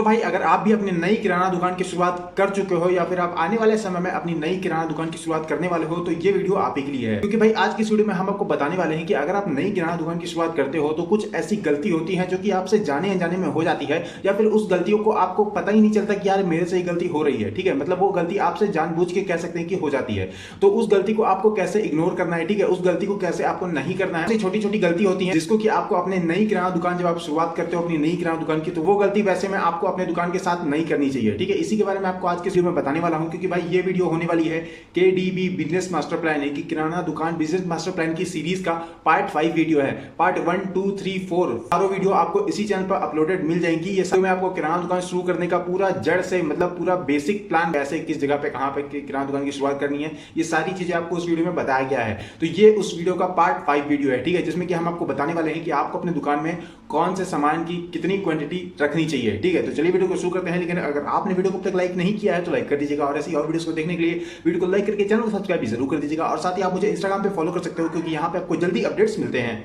भाई अगर आप भी अपनी नई किराना दुकान की शुरुआत कर चुके हो या फिर आप आने वाले समय में अपनी नई किराना दुकान की शुरुआत करने वाले हो तो ये वीडियो आप ही के लिए है। क्योंकि भाई आज की इस वीडियो में हम आपको बताने वाले हैं कि अगर आप नई किराना दुकान की शुरुआत करते हो तो कुछ ऐसी गलती होती है जो कि आपसे जाने अनजाने में हो जाती है, या फिर उस गलतियों को आपको पता ही नहीं चलता कि यार मेरे से ये गलती हो रही है। ठीक है, मतलब वो गलती आपसे जानबूझ के कह सकते हैं कि हो जाती है। तो उस गलती को आपको कैसे इग्नोर करना है, ठीक है, उस गलती को कैसे आपको नहीं करना है। छोटी छोटी गलती होती है जिसको कि आपको अपने नई किराना दुकान जब आप शुरुआत करते हो अपनी नई किराना दुकान की, तो वो गलती वैसे में आपको अपने दुकान के साथ नहीं करनी चाहिए। ठीक है, इसी के बारे में आपको आज के वीडियो में बताने वाला हूं, क्योंकि भाई ये वीडियो होने वाली है केडीबी बिजनेस मास्टर प्लान है कि किराना दुकान बिजनेस मास्टर प्लान की सीरीज का पार्ट 5 वीडियो है। पार्ट 1 2 3 4 चारों वीडियो आपको इसी चैनल पर अपलोडेड मिल जाएंगी। ये सब में आपको किराना दुकान शुरू करने का पूरा जड़ से मतलब पूरा बेसिक प्लान, कैसे किस जगह पे कहां पे किराना दुकान की शुरुआत करनी है, ये सारी चीजें आपको उस वीडियो में बताया गया है। तो ये उस वीडियो का पार्ट 5 वीडियो है। ठीक है, जिसमें कि हम आपको बताने वाले हैं कि आपको अपने दुकान में कौन से सामान की कितनी क्वांटिटी रखनी चाहिए। ठीक है, तो चलिए वीडियो को शुरू करते हैं। लेकिन अगर आपने वीडियो को अब तक लाइक नहीं किया है तो लाइक कर दीजिएगा, और ऐसी और वीडियोस को देखने के लिए वीडियो को लाइक करके चैनल को सब्सक्राइब भी जरूर कर दीजिएगा। और साथ ही आप मुझे इंस्टाग्राम पे फॉलो कर सकते हो, क्योंकि यहाँ पे आपको जल्दी अपडेट्स मिलते हैं।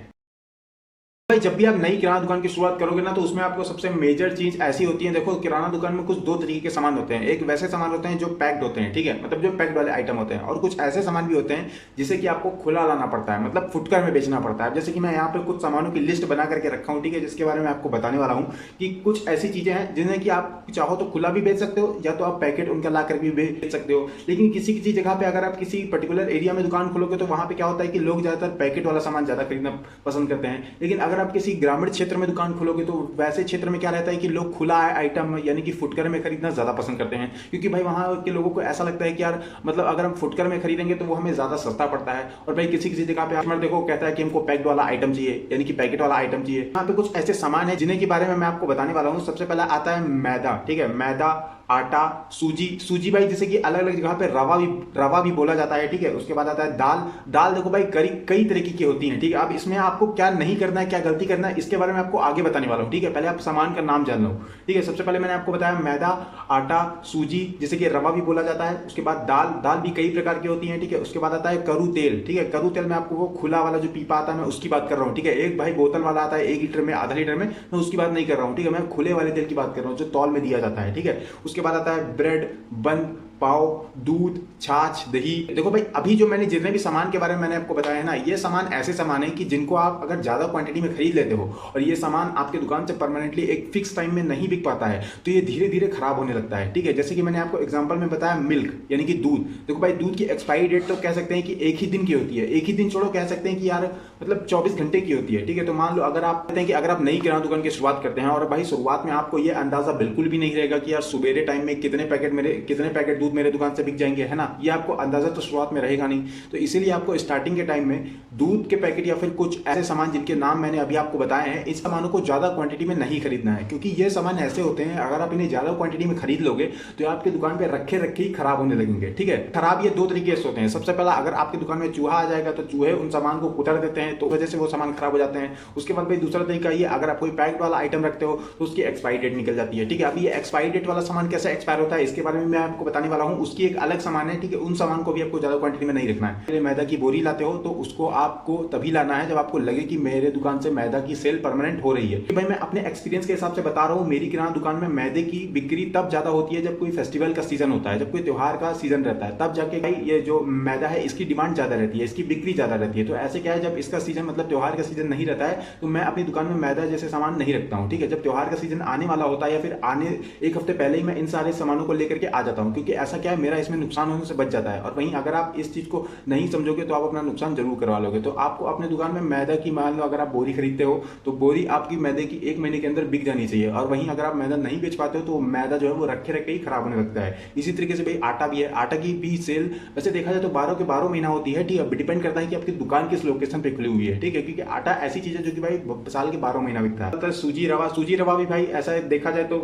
भाई जब भी आप नई किराना दुकान की शुरुआत करोगे ना, तो उसमें आपको सबसे मेजर चीज ऐसी होती है। देखो, किराना दुकान में कुछ दो तरीके के सामान होते हैं। एक वैसे सामान होते हैं जो पैक्ड होते हैं, ठीक है, मतलब जो पैक्ड वाले आइटम होते हैं, और कुछ ऐसे सामान भी होते हैं जिसे कि आपको खुला लाना पड़ता है, मतलब फुटकर में बेचना पड़ता है। जैसे कि मैं यहाँ पे कुछ सामानों की लिस्ट बना करके रखा हूँ, ठीक है, जिसके बारे में आपको बताने वाला हूँ कि कुछ ऐसी चीजें हैं जिन्हें कि आप चाहो तो खुला भी बेच सकते हो, या तो आप पैकेट उनका ला कर भी बेच सकते हो। लेकिन किसी किसी जगह पे अगर आप किसी पर्टिकुलर एरिया में दुकान खोलोगे तो वहां पे क्या होता है कि लोग ज्यादातर पैकेट वाला सामान ज्यादा खरीदना पसंद करते हैं। लेकिन अगर आप किसी ग्रामीण क्षेत्र में दुकान खोलोगे तो वैसे क्षेत्र में क्या रहता है कि लोग खुला आइटम यानी कि फुटकर में खरीदना ज्यादा पसंद करते हैं, क्योंकि भाई वहां के लोगों को ऐसा लगता है कि यार मतलब अगर हम फुटकर में खरीदेंगे तो वो हमें ज्यादा सस्ता पड़ता है। और भाई किसी किसी जगह पे कस्टमर देखो कहता है कि हमको पैक्ड वाला आइटम चाहिए, यानी कि पैकेट वाला आइटम चाहिए। यहाँ पे कुछ ऐसे सामान है जिन्हें के बारे में मैं आपको बताने वाला हूँ। सबसे पहला आता है मैदा। ठीक है, मैदा, आटा, सूजी भाई जैसे कि अलग अलग जगह पे रवा भी बोला जाता है। ठीक है, उसके बाद आता है दाल देखो भाई कई तरीके की होती है। ठीक है, अब इसमें आपको क्या नहीं करना है, क्या गलती करना है, इसके बारे में आपको आगे बताने वाला हूँ। ठीक है, पहले आप सामान का नाम जान लो। ठीक है, सबसे पहले मैंने आपको बताया मैदा, आटा, सूजी जैसे कि रवा भी बोला जाता है। उसके बाद दाल भी कई प्रकार की होती है। ठीक है, उसके बाद आता है करू तेल। ठीक है, करू तेल में आपको वो खुला वाला जो पीपा आता है मैं उसकी बात कर रहा हूँ। ठीक है, एक भाई बोतल वाला आता है 1 लीटर में, आधा लीटर में, मैं उसकी बात नहीं कर रहा हूँ। ठीक है, मैं खुले वाले तेल की बात कर रहा हूँ जो तौल में दिया जाता है। ठीक है, उसके बाद आता है ब्रेड, बन, पाव, दूध, छाछ, दही। देखो भाई अभी जो मैंने जितने भी सामान के बारे में मैंने आपको बताया है ना, ये सामान ऐसे सामान है कि जिनको आप अगर ज्यादा क्वांटिटी में खरीद लेते हो और ये सामान आपके दुकान से परमानेंटली एक फिक्स टाइम में नहीं बिक पाता है तो ये धीरे धीरे खराब होने लगता है। ठीक है, जैसे कि मैंने आपको एग्जांपल में बताया मिल्क यानी कि दूध। देखो भाई दूध की एक्सपायरी डेट तो कह सकते हैं कि एक ही दिन की होती है, एक ही दिन छोड़ो, कह सकते हैं कि यार मतलब 24 घंटे की होती है। ठीक है, तो मान लो अगर आप कहते हैं कि अगर आप नई किराना दुकान की शुरुआत करते हैं और भाई शुरुआत में आपको ये अंदाजा बिल्कुल भी नहीं रहेगा कि यार सुबेरे टाइम में कितने पैकेट दूध मेरे दुकान से बिक जाएंगे, है ना, ये आपको अंदाजा तो शुरुआत में रहेगा नहीं। तो इसीलिए आपको स्टार्टिंग के टाइम में दूध के पैकेट या फिर कुछ ऐसे सामान जिनके नाम मैंने अभी आपको बताए हैं, इस सामानों को ज्यादा क्वांटिटी में नहीं खरीदना है, क्योंकि ये सामान ऐसे होते हैं अगर आप इन्हें ज्यादा क्वांटिटी में खरीद लोगे तो आपकी दुकान पे रखे रखे ही खराब होने लगेंगे। ठीक है, खराब ये दो तरीके से होते हैं। सबसे पहला, अगर आपकी दुकान में चूहा आ जाएगा तो चूहे उन सामान को कुतर देते हैं, तो वजह से वो सामान खराब हो जाते हैं। उसके बाद भाई दूसरा तरीका ये, अगर आप कोई पैक्ड वाला आइटम रखते हो तो उसकी एक्सपायरी डेट निकल जाती है। ठीक है, अभी ये एक्सपायरी डेट वाला सामान कैसे एक्सपायर होता है इसके बारे में मैं आपको बताने वाला हूँ। उसकी एक अलग सामान है। ठीक है, उन सामान को भी आपको ज्यादा क्वांटिटी में नहीं रखना है। मैदा की बोरी लाते हो तो उसको आपको तभी लाना है जब आपको लगे कि मेरे दुकान से मैदा की सेल परमानेंट हो रही है। भाई मैं अपने एक्सपीरियंस के हिसाब से बता रहा हूँ, मेरी किराना दुकान में मैदे की बिक्री तब ज्यादा होती है जब कोई फेस्टिवल का सीजन होता है, जब कोई त्योहार का सीजन रहता है, तब जाके भाई ये जो मैदा है इसकी डिमांड ज्यादा रहती है, इसकी बिक्री ज्यादा रहती है। तो ऐसे क्या है, जब इसका सीजन मतलब त्योहार का सीजन नहीं रहता है तो मैं अपनी दुकान में मैदा जैसे सामान नहीं रखता हूँ। ठीक है, जब त्योहार का सीजन आने वाला होता है या फिर आने एक हफ्ते पहले ही मैं इन सारे सामानों को लेकर के आ जाता हूँ, क्योंकि ऐसा क्या है मेरा इसमें नुकसान होने से बच जाता है। और वहीं अगर आप इस चीज को नहीं समझोगे तो आप अपना नुकसान जरूर करवा लोगे। तो आपको अपने दुकान में मैदा की, मान लो अगर आप बोरी खरीदते हो तो बोरी आपकी मैदे की 1 महीने के अंदर बिक जानी चाहिए। और वहीं अगर आप मैदा नहीं बेच पाते हो तो मैदा जो है वो रखे रखे ही खराब होने लगता है। इसी तरीके से भाई आटा भी है, आटा की भी सेल वैसे देखा जाए तो 12 के 12 महीना होती है। ठीक है, डिपेंड करता है कि आपकी दुकान किस लोकेशन पे खुली हुई है। ठीक है, क्योंकि आटा ऐसी चीज है जो कि भाई साल के 12 महीना बिकता है। सूजी रवा भी भाई ऐसा देखा जाए तो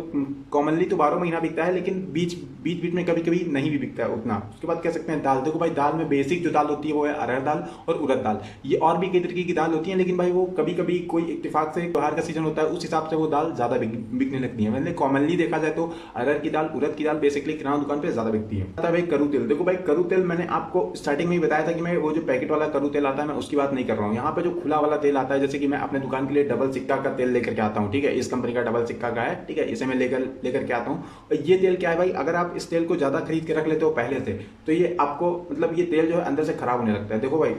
कॉमनली तो 12 महीना बिकता है, लेकिन बीच बीच में कभी कभी नहीं भी बिकता है उतना। उसके बाद कह सकते हैं दाल, देखो भाई दाल में बेसिक जो दाल होती है वो है अरहर दाल और उड़द दाल। ये और भी कई तरीके की दाल होती है, लेकिन भाई वो कभी कभी कोई इत्तेफाक से त्योहार का सीजन होता है, उस हिसाब से वो दाल ज्यादा बिकने लगती है। मतलब कॉमनली देखा जाए तो अरहर की दाल, उड़द की दाल बेसिकली किराना दुकान पे ज्यादा बिकती है। भाई करू तेल, देखो भाई करू तेल मैंने आपको स्टार्टिंग में ही बताया था कि मैं वो जो पैकेट वाला करू तेल आता है मैं उसकी बात नहीं कर रहा हूँ। यहाँ पे जो खुला वाला तेल आता है, जैसे कि मैं अपने दुकान के लिए डबल सिक्का का तेल लेकर के आता हूँ, ठीक है, इस कंपनी का डबल सिक्का का है, ठीक है, इसे मैं लेकर के आता हूँ। और ये तेल क्या है भाई, अगर आप इस तेल को ज्यादा खरीद के रख लेते हो पहले से, तो ये आपको मतलब ये तेल जो है अंदर से खराब होने लगता है। देखो भाई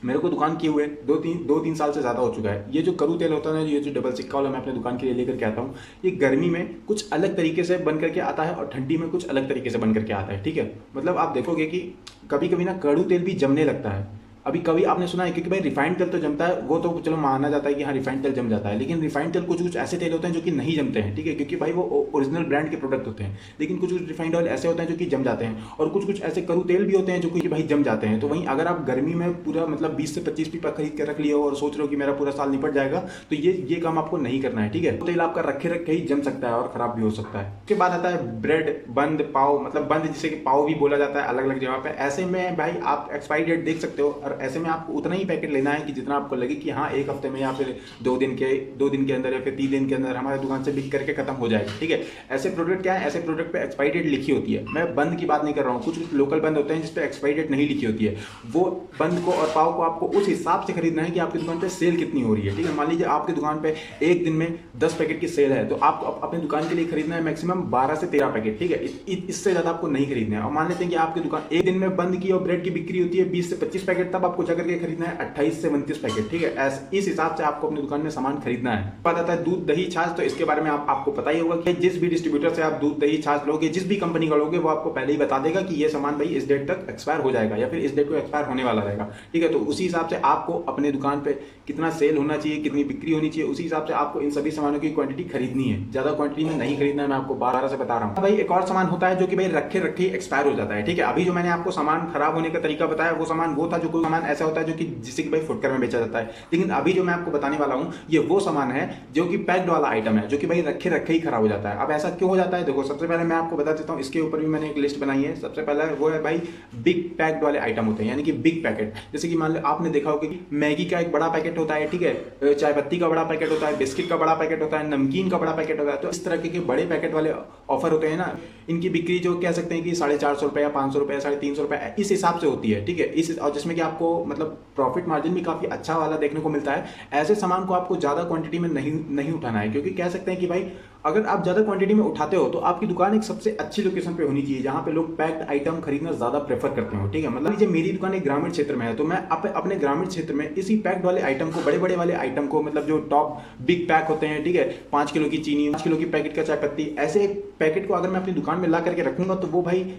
मेरे को दुकान किए हुए दो तीन साल से ज़्यादा हो चुका है। ये जो करू तेल होता है ना, ये जो डबल सिक्का वाला मैं अपने दुकान के लिए लेकर के आता हूँ, ये गर्मी में कुछ अलग तरीके से बन करके आता है और ठंडी में कुछ अलग तरीके से बन करके आता है, ठीक है। मतलब आप देखोगे कि कभी कभी ना कड़ू तेल भी जमने लगता है। अभी कभी आपने सुना है, क्योंकि भाई रिफाइंड तेल तो जमता है, वो तो चलो माना जाता है कि हाँ रिफाइंड तेल जम जाता है, लेकिन रिफाइंड तेल कुछ ऐसे तेल होते हैं जो कि नहीं जमते हैं, ठीक है, क्योंकि भाई वो ओरिजिनल ब्रांड के प्रोडक्ट होते हैं। लेकिन कुछ रिफाइंड ऑयल ऐसे होते हैं जो कि जम जाते हैं, और कुछ ऐसे करू तेल भी होते हैं जो कि भाई जम जाते हैं। तो वहीं अगर आप गर्मी में पूरा मतलब 20 से 25 पीपा खरीद के रख लिए हो और सोच रहे हो कि मेरा पूरा साल निपट जाएगा, तो ये काम आपको नहीं करना है, ठीक है। तेल आपका रखे रखे ही जम सकता है और खराब भी हो सकता है। उसके बाद आता है ब्रेड, बंद, पाव, मतलब बंद जिसे कि पाव भी बोला जाता है अलग अलग जगह पे। ऐसे में भाई आप एक्सपायरी डेट देख सकते हो, और ऐसे में आपको उतना ही पैकेट लेना है कि जितना आपको लगे कि हाँ एक हफ्ते में या फिर 2 दिन के अंदर या फिर 3 दिन के अंदर हमारे दुकान से बिक करके खत्म हो जाएगा, ठीक है। ऐसे प्रोडक्ट क्या है, ऐसे प्रोडक्ट पे एक्सपायरी डेट लिखी होती है। मैं बंद की बात नहीं कर रहा हूँ, कुछ लोकल बंद होते हैं जिस पे एक्सपायरी डेट नहीं लिखी होती है। वो बंद को और पाव को आपको उस हिसाब से खरीदना है कि आपकी दुकान पे सेल कितनी हो रही है, ठीक है। मान लीजिए आपकी दुकान पे एक दिन में 10 पैकेट की सेल है, तो आपको अपनी दुकान के लिए खरीदना है मैक्सिमम 12 से 13 पैकेट, ठीक है। इससे ज्यादा आपको नहीं खरीदना है। और मान लेते हैं कि आपकी दुकान एक दिन में बंद की और ब्रेड की बिक्री होती है 20 से 25 पैकेट, तब आपको जाकर के खरीदना है 28 से 29 पैकेट, ठीक है। इस हिसाब से आपको अपनी दुकान में सामान खरीदना है। बात आता है दूध, दही, छाछ, तो इसके बारे में आपको पता ही होगा कि जिस भी डिस्ट्रीब्यूटर से आप दूध, दही, छाछ लोगे, जिस भी कंपनी का लोगे, वो आपको पहले ही बता देगा कि ये सामान भाई इस डेट तक एक्सपायर हो जाएगा या फिर इस डेट को एक्सपायर होने वाला रहेगा, ठीक है। तो उसी हिसाब से आपको अपने दुकान पे कितना सेल होना चाहिए, कितनी बिक्री होनी चाहिए, उसी हिसाब से आपको इन सभी सामानों की क्वांटिटी खरीदनी है। ज्यादा क्वांटिटी में नहीं खरीदना है, मैं आपको 12 से बता रहा हूँ। भाई एक और सामान होता है जो कि भाई रखे रखे एक्सपायर हो जाता है, ठीक है। अभी जो मैंने आपको सामान खराब होने का तरीका बताया, वो सामान वो था जो कोई सामान ऐसा होता है जो कि जिसे कि भाई फुटकर में बेचा जाता है। लेकिन अभी जो मैं आपको बताने वाला हूं, ये वो सामान है जो कि पैक्ड वाला आइटम है, जो कि भाई रखे रखे ही खराब हो जाता है। अब ऐसा क्यों हो जाता है, देखो सबसे पहले मैं आपको बता देता हूं, इसके ऊपर भी मैंने एक लिस्ट बनाई है। सबसे पहला वो है भाई बिग पैक्ड वाले आइटम होते हैं, यानी कि बिग पैकेट। जैसे कि मान लो आपने देखा होगा कि मैगी का एक बड़ा पैकेट होता है, ठीक है, चाय पत्ती का बड़ा पैकेट होता है, बिस्किट का बड़ा पैकेट होता है, नमकीन का बड़ा पैकेट होता है। तो इस तरह के बड़े पैकेट वाले ऑफर होते हैं ना, इनकी बिक्री जो कह सकते हैं कि 450 रुपए या 500 रुपए, 350 रुपए, इस हिसाब से होती है, ठीक है। इस और जिसमें कि आपको मतलब प्रॉफिट मार्जिन भी काफी अच्छा वाला देखने को मिलता है। ऐसे सामान को आपको ज्यादा क्वांटिटी में नहीं उठाना है, क्योंकि कह सकते हैं कि भाई अगर आप ज्यादा क्वांटिटी में उठाते हो तो आपकी दुकान एक सबसे अच्छी लोकेशन पे होनी चाहिए, जहां पे लोग पैक्ड आइटम खरीदना ज्यादा प्रेफर करते हो, ठीक है। मतलब लीजिए मेरी दुकान एक ग्रामीण क्षेत्र में है, तो मैं अपने ग्रामीण क्षेत्र में इसी पैक्ड वाले आइटम को, बड़े बड़े वाले आइटम को, मतलब जो टॉप बिग पैक होते हैं, ठीक है, 5 किलो की चीनी, 5 किलो की पैकेट का चाय पत्ती, ऐसे पैकेट को अगर मैं अपनी दुकान में ला करके रखूंगा तो वो भाई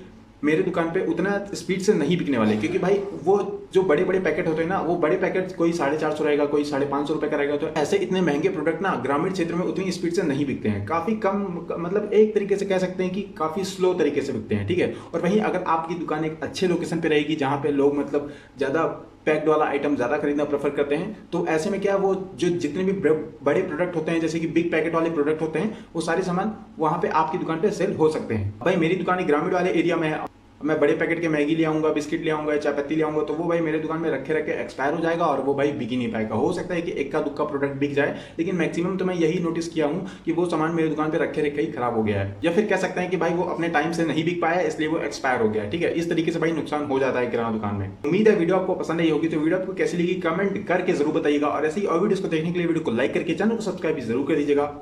मेरे दुकान पे उतना स्पीड से नहीं बिकने वाले, क्योंकि भाई वो जो बड़े बड़े पैकेट होते हैं ना, वो बड़े पैकेट कोई 450 रहेगा, कोई 550 रुपए का रहेगा। तो ऐसे इतने महंगे प्रोडक्ट ना ग्रामीण क्षेत्र में उतनी स्पीड से नहीं बिकते हैं, काफी कम, मतलब एक तरीके से कह सकते हैं कि काफी स्लो तरीके से बिकते हैं, ठीक है। और वहीं अगर आपकी दुकान एक अच्छे लोकेशन पे रहेगी, जहां पे लोग मतलब ज्यादा पैक्ड वाला आइटम ज्यादा खरीदना प्रेफर करते हैं, तो ऐसे में क्या वो जो जितने भी बड़े प्रोडक्ट होते हैं, जैसे कि बिग पैकेट वाले प्रोडक्ट होते हैं, वो सारे सामान वहां पे आपकी दुकान पे सेल हो सकते हैं। भाई मेरी दुकान ग्रामीण वाले एरिया में है, मैं बड़े पैकेट के मैगी ले आऊंगा, बिस्किट ले आऊंगा, चाय पत्ती ले आऊंगा, तो वो भाई मेरे दुकान में रखे रखे एक्सपायर हो जाएगा और वो भाई बिक ही नहीं पाएगा। हो सकता है कि एक का दुक्का प्रोडक्ट बिक जाए, लेकिन मैक्सिमम तो मैं यही नोटिस किया हूं कि वो सामान मेरे दुकान पे रखे रखे ही खराब हो गया है, या फिर कह सकते हैं कि भाई वो अपने टाइम से नहीं बिक पाया, इसलिए वो एक्सपायर हो गया है, ठीक है। इस तरीके से भाई नुकसान हो जाता है किराना दुकान में। उम्मीद है वीडियो आपको पसंद आई होगी, तो वीडियो आपको कैसी लगी कमेंट करके जरूर बताइएगा, और ऐसे ही और वीडियोस को देखने के लिए वीडियो को लाइक करके चैनल को सब्सक्राइब भी जरूर कर दीजिएगा।